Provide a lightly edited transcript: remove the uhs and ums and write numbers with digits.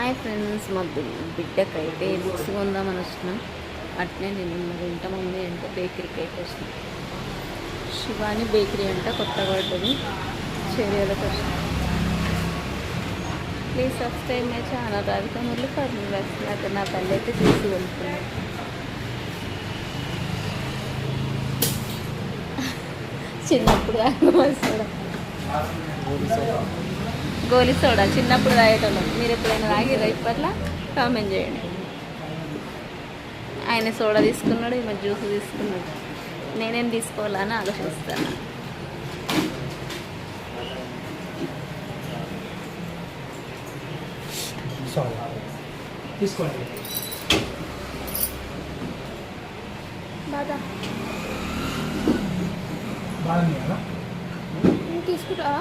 Hi friends, మా బిడ్డకైతే books కొందామని వచ్చినాం. అట్నే నేను మరి ఇంట మమ్మీ అంటే బేకరీకి అయితే వచ్చినాం. శివాని బేకరీ అంట కొత్తగా పడ్డది, చర్యలకు వచ్చినాం. Please subscribe my channel Radhika Murali furnitures. అక్కడ నా తల్లి అయితే చూసి వెళ్తున్నాను. చిన్నప్పుడు గోలీ సోడా చిన్నప్పుడు తాగేటోళ్ళం. మీరు ఎప్పుడైనా తాగిరా? ఇప్పట్లా కామెంట్ చేయండి. ఆయన సోడా తీసుకున్నాడు, ఈమె జ్యూస్ తీసుకున్నాడు. నేనేం తీసుకోవాలని ఆలోచిస్తాను. తీసుకోండి. బాదా బాగా తీసుకుంటా.